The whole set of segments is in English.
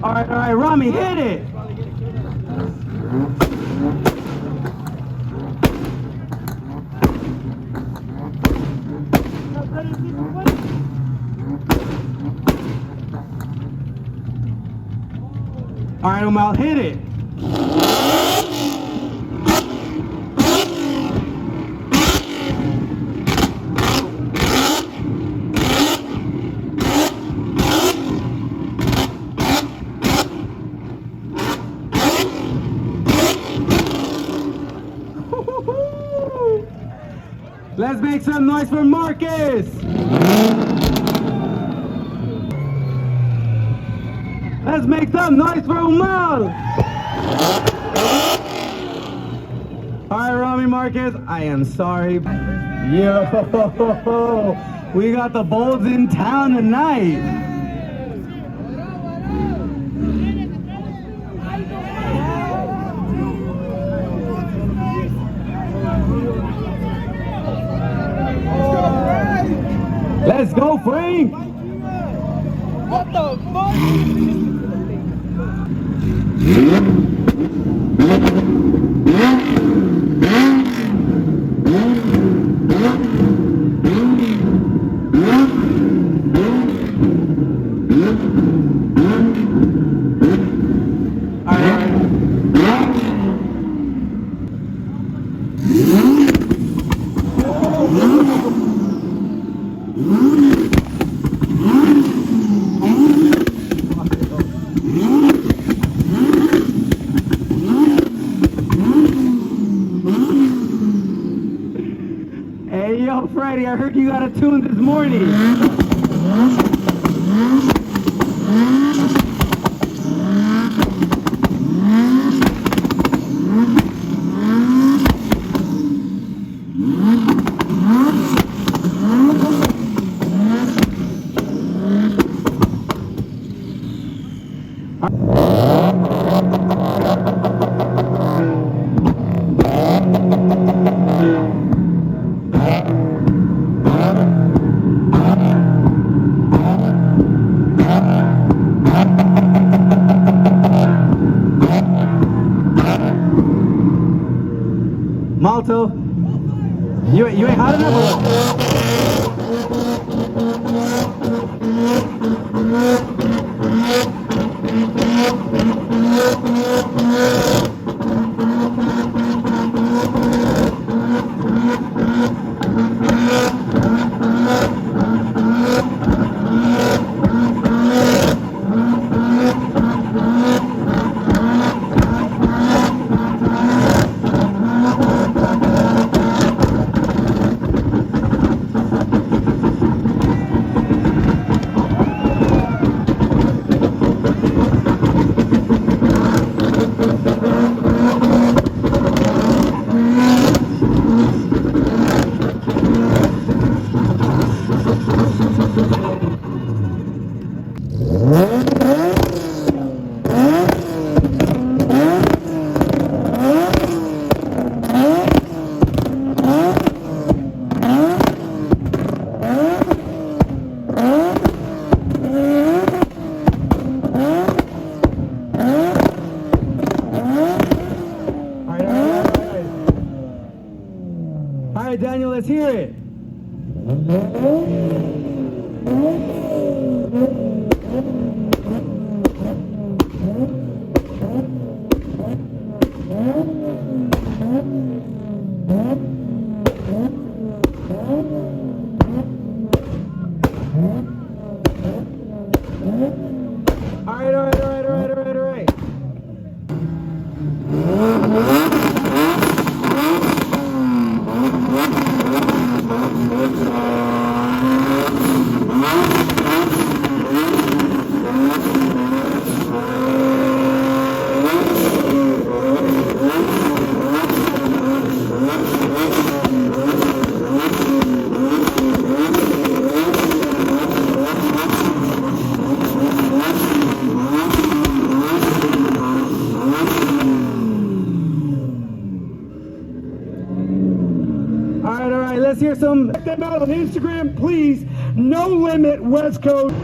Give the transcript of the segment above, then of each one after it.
All right, Rami, hit it. All right, Omal, hit it. Let's make some noise for Marcus. Let's make some noise for Umal. All right, Rami Marcus, I am sorry. Yo, we got the Bulls in town tonight. Let's go, Frank! What the fuck? Hey, yo, Freddie, I heard you got a tune this morning. Malto, you ain't hot enough or Daniel, let's hear it. All right. Let's hear some. Check them out on Instagram, please. No Limit West Coast.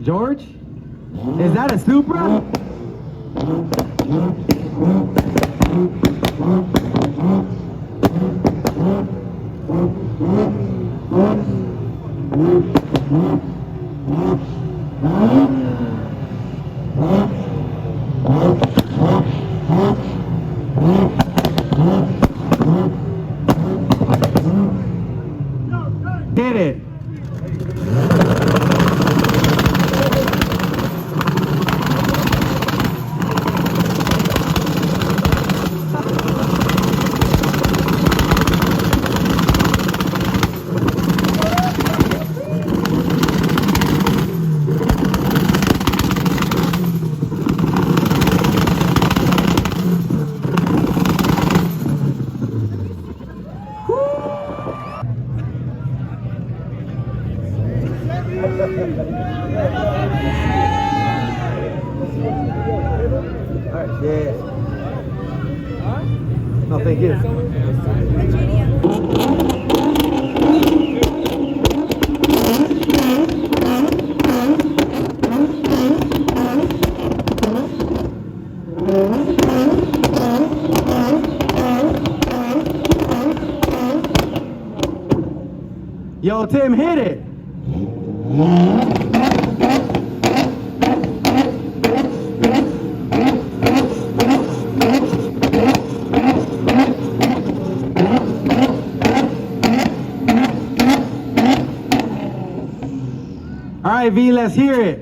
George? Is that a Supra? Hit it. Alright, yeah. No, thank you. Yo, Tim, hit it. All right, V, let's hear it.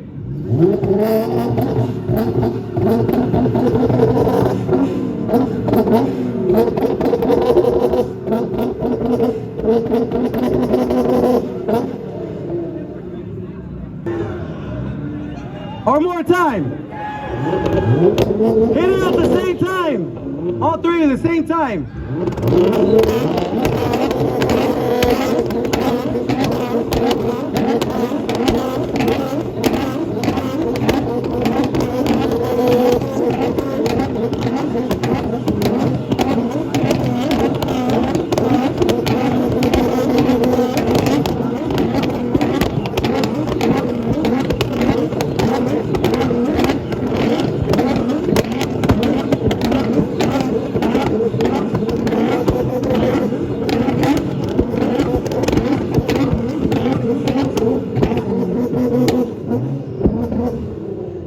Or more time. Hit it at the same time. All three at the same time.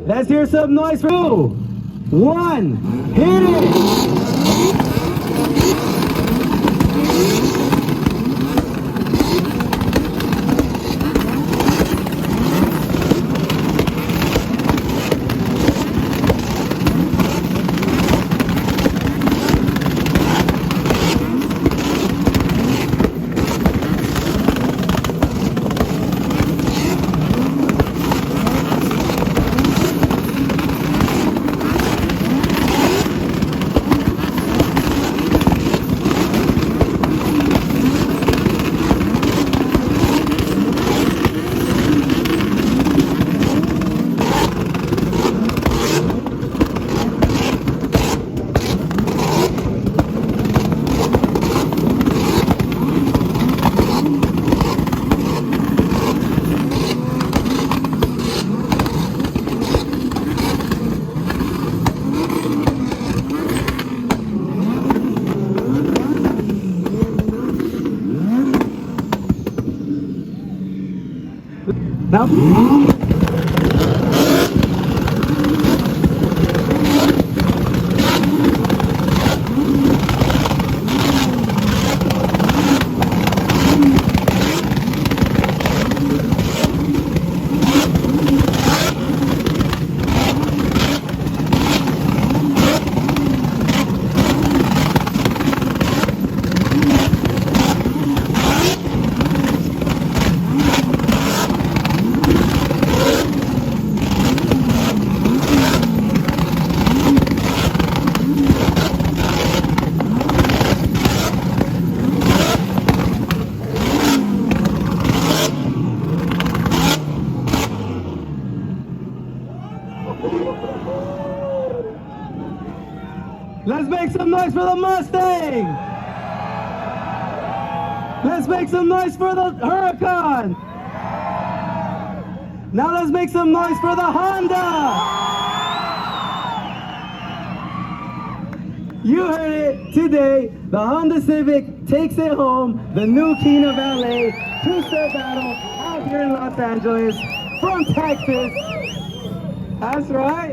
Let's hear some noise for 2, 1, hit it! Now, let's make some noise for the Mustang! Let's make some noise for the Huracan! Now let's make some noise for the Honda! You heard it today. The Honda Civic takes it home. The new King of LA. Two-star battle out here in Los Angeles from Texas. That's right.